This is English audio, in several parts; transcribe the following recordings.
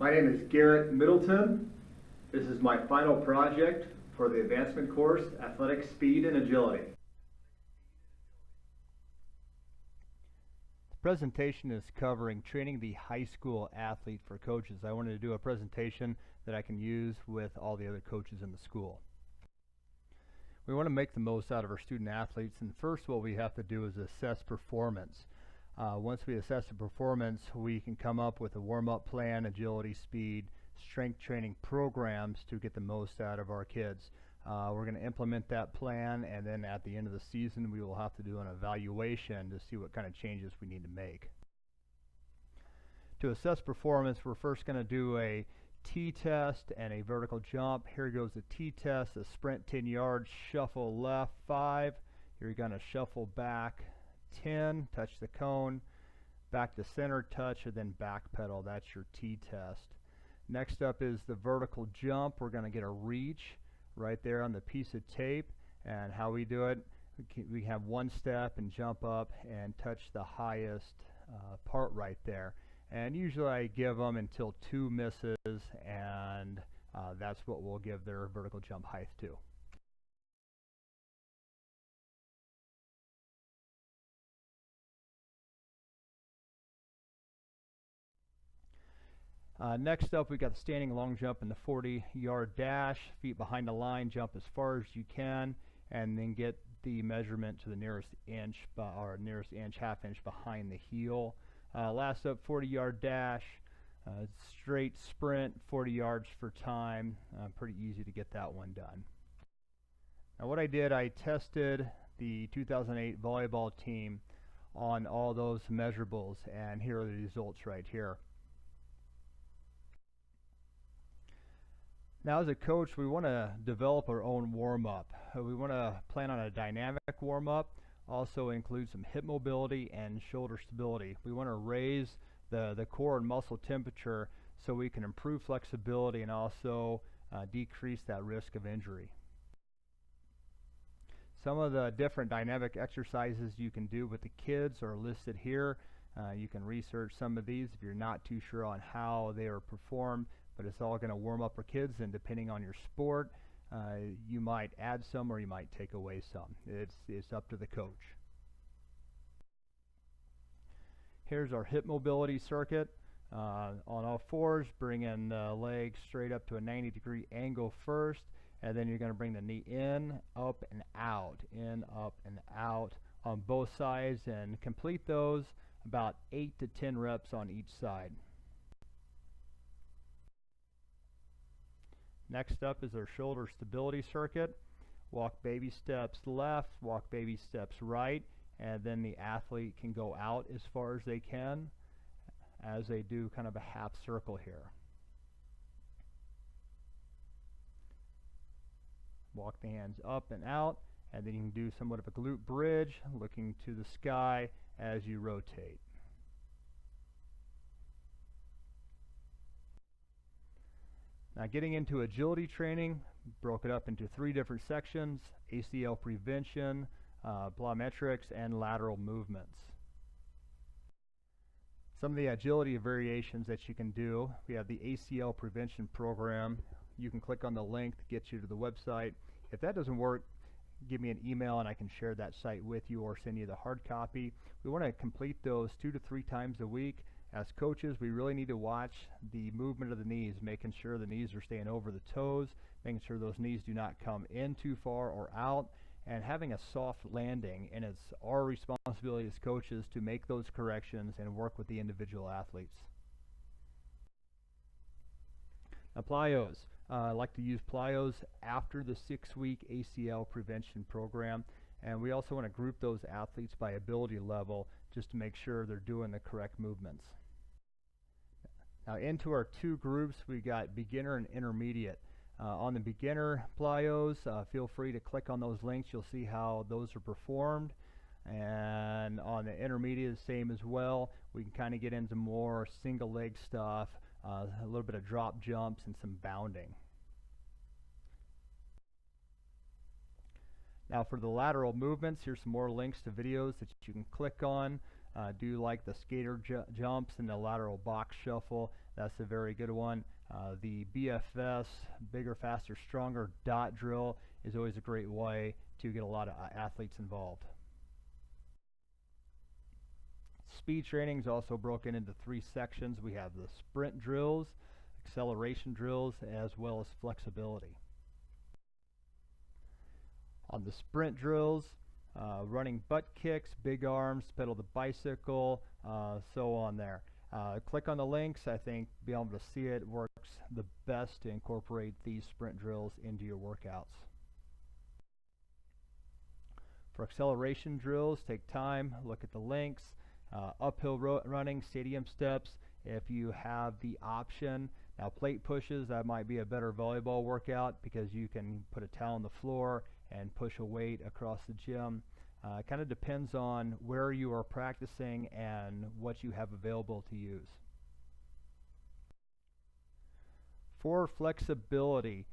My name is Garrett Middleton. This is my final project for the advancement course, Athletic Speed and Agility. The presentation is covering training the high school athlete for coaches. I wanted to do a presentation that I can use with all the other coaches in the school. We want to make the most out of our student athletes, and first what we have to do is assess performance. Once we assess the performance, we can come up with a warm-up plan, agility, speed, strength training programs to get the most out of our kids. We're going to implement that plan, and then at the end of the season we will have to do an evaluation to see what kind of changes we need to make. To assess performance, we're first going to do a T-test and a vertical jump. Here goes the T-test, a sprint 10 yards, shuffle left 5. You're going to shuffle back 10, touch the cone, back to center, touch, and then back pedal. That's your T-test. Next up is the vertical jump. We're going to get a reach right there on the piece of tape, and how we do it, we have one step and jump up and touch the highest part right there. And usually I give them until 2 misses, and that's what we'll give their vertical jump height to. Next up, we got the standing long jump and the 40-yard dash. Feet behind the line, jump as far as you can, and then get the measurement to the nearest inch, or nearest inch, half inch behind the heel. Last up, 40-yard dash, straight sprint, 40 yards for time. Pretty easy to get that one done. Now what I did, I tested the 2008 volleyball team on all those measurables, and here are the results right here. Now as a coach, we want to develop our own warm-up. We want to plan on a dynamic warm-up, also include some hip mobility and shoulder stability. We want to raise the core and muscle temperature so we can improve flexibility and also decrease that risk of injury. Some of the different dynamic exercises you can do with the kids are listed here. You can research some of these if you're not too sure on how they are performed, but it's all going to warm up our kids, and depending on your sport, you might add some or you might take away some. It's up to the coach. Here's our hip mobility circuit. On all fours, bring in the leg straight up to a 90-degree angle first, and then you're going to bring the knee in, up, and out, in, up, and out on both sides, and complete those about 8 to 10 reps on each side. Next up is our shoulder stability circuit. Walk baby steps left, walk baby steps right, and then the athlete can go out as far as they can as they do kind of a half circle here. Walk the hands up and out, and then you can do somewhat of a glute bridge, looking to the sky as you rotate. Now getting into agility training, broke it up into 3 different sections: ACL prevention, plyometrics, and lateral movements. Some of the agility variations that you can do, we have the ACL prevention program. You can click on the link to get you to the website. If that doesn't work, give me an email and I can share that site with you or send you the hard copy. We want to complete those 2 to 3 times a week. As coaches, we really need to watch the movement of the knees, making sure the knees are staying over the toes, making sure those knees do not come in too far or out, and having a soft landing. And it's our responsibility as coaches to make those corrections and work with the individual athletes. Now plyos. I like to use plyos after the 6-week ACL prevention program, and we also want to group those athletes by ability level just to make sure they're doing the correct movements. Now into our 2 groups, we got beginner and intermediate. On the beginner plyos, feel free to click on those links. You'll see how those are performed. And on the intermediate, same as well. We can kind of get into more single leg stuff, a little bit of drop jumps and some bounding. Now for the lateral movements, here's some more links to videos that you can click on. Do like the skater jumps and the lateral box shuffle. That's a very good one. The BFS, bigger, faster, stronger dot drill is always a great way to get a lot of athletes involved. Speed training is also broken into 3 sections. We have the sprint drills, acceleration drills, as well as flexibility. On the sprint drills, running butt kicks, big arms, pedal the bicycle, so on there. Click on the links. I think being able to see it works the best to incorporate these sprint drills into your workouts. For acceleration drills, take time, look at the links. Uphill running, stadium steps, if you have the option. Now plate pushes, that might be a better volleyball workout because you can put a towel on the floor and push a weight across the gym. It kind of depends on where you are practicing and what you have available to use. For flexibility,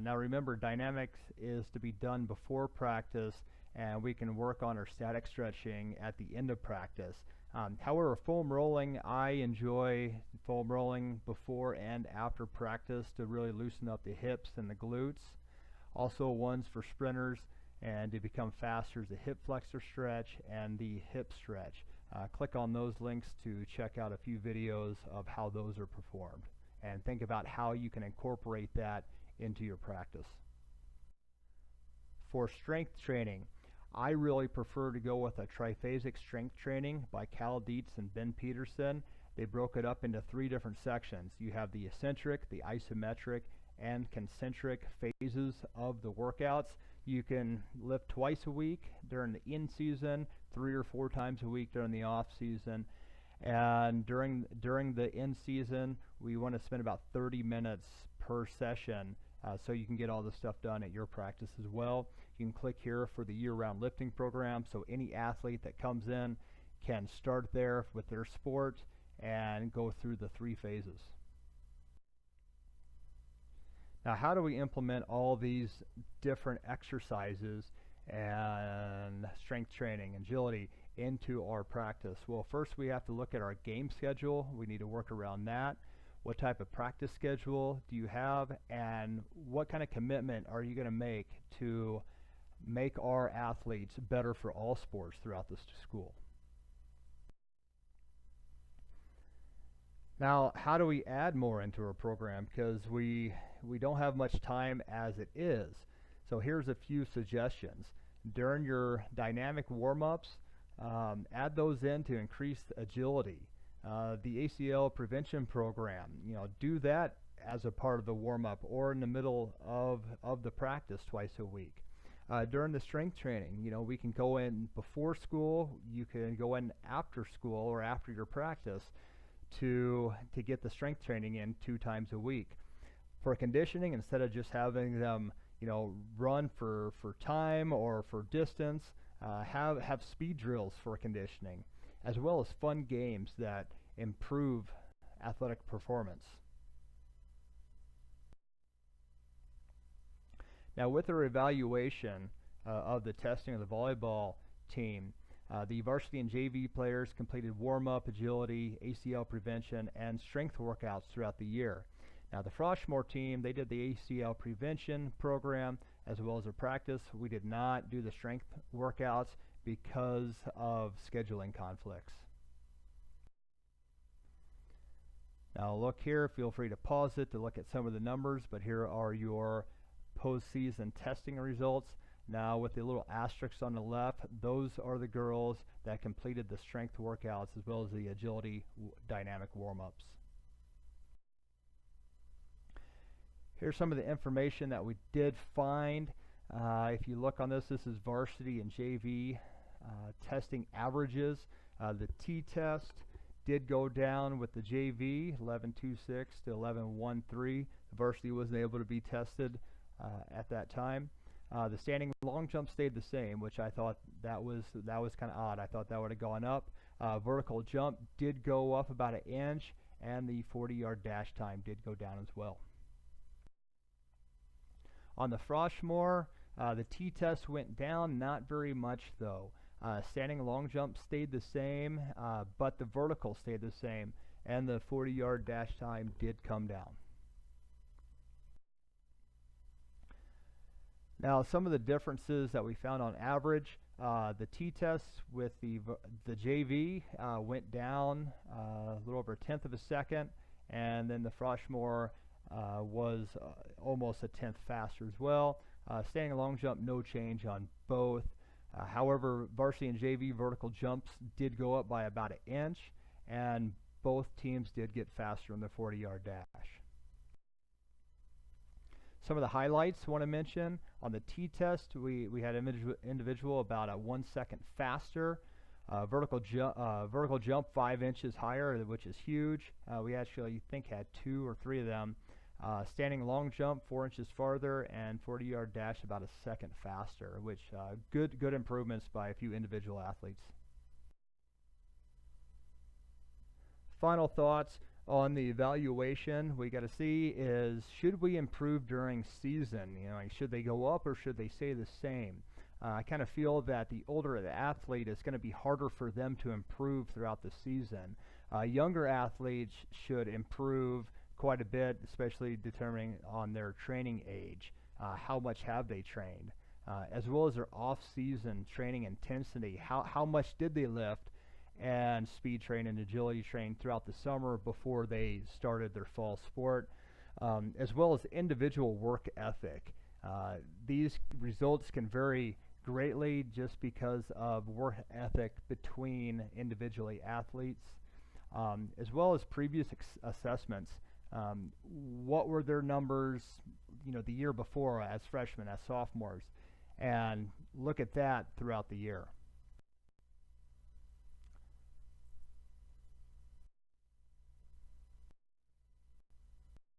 now remember, dynamics is to be done before practice, and we can work on our static stretching at the end of practice. However, foam rolling, I enjoy foam rolling before and after practice to really loosen up the hips and the glutes. Also ones for sprinters, and to become faster is the hip flexor stretch and the hip stretch. Click on those links to check out a few videos of how those are performed, and think about how you can incorporate that into your practice. For strength training, I really prefer to go with a triphasic strength training by Cal Dietz and Ben Peterson. They broke it up into 3 different sections. You have the eccentric, the isometric, and concentric phases of the workouts. You can lift twice a week during the in-season, 3 or 4 times a week during the off-season. And during the in-season, we want to spend about 30 minutes per session, so you can get all this stuff done at your practice as well. You can click here for the year-round lifting program, so any athlete that comes in can start there with their sport and go through the 3 phases. Now, how do we implement all these different exercises and strength training, agility into our practice? Well, first we have to look at our game schedule. We need to work around that. What type of practice schedule do you have, and what kind of commitment are you going to make to make our athletes better for all sports throughout the school? Now, how do we add more into our program? Because we don't have much time as it is. So here's a few suggestions. During your dynamic warm-ups, add those in to increase agility. The ACL prevention program, do that as a part of the warm-up or in the middle of the practice twice a week. During the strength training, we can go in before school, you can go in after school or after your practice to get the strength training in 2 times a week. For conditioning, instead of just having them run for time or for distance, have speed drills for conditioning, as well as fun games that improve athletic performance. Now, with our evaluation of the testing of the volleyball team, the varsity and JV players completed warm-up, agility, ACL prevention, and strength workouts throughout the year. Now, the Froshmore team, they did the ACL prevention program as well as their practice. We did not do the strength workouts because of scheduling conflicts. Now look here, feel free to pause it to look at some of the numbers, but here are your postseason testing results. Now with the little asterisks on the left, those are the girls that completed the strength workouts as well as the agility dynamic warm-ups. Here's some of the information that we did find. If you look on this is varsity and JV testing averages. The T-test did go down with the JV, 11.26 to 11.13. The varsity wasn't able to be tested at that time. The standing long jump stayed the same, which I thought that was kind of odd. I thought that would have gone up. Vertical jump did go up about 1 inch, and the 40-yard dash time did go down as well. On the Froshmore, the T-test went down, not very much though. Standing long jump stayed the same, but the vertical stayed the same, and the 40-yard dash time did come down. Now, some of the differences that we found on average, the t-test with the JV went down a little over 1/10 of a second, and then the Froshmore was almost a 1/10 faster as well. Standing long jump, no change on both. However, varsity and JV vertical jumps did go up by about 1 inch, and both teams did get faster in the 40-yard dash. Some of the highlights I want to mention: on the t-test, we had an individual about 1 second faster. Vertical jump 5 inches higher, which is huge. We actually think had 2 or 3 of them. Standing long jump 4 inches farther, and 40-yard dash about 1 second faster, which good improvements by a few individual athletes. Final thoughts on the evaluation we got to see is, should we improve during season? You know, should they go up or should they stay the same? I kind of feel that the older the athlete, is going to be harder for them to improve throughout the season. Younger athletes should improve quite a bit, especially determining on their training age. How much have they trained? As well as their off-season training intensity. How much did they lift and speed train and agility train throughout the summer before they started their fall sport? As well as individual work ethic. These results can vary greatly just because of work ethic between individually athletes, as well as previous assessments. What were their numbers, you know, the year before as freshmen, as sophomores, and look at that throughout the year.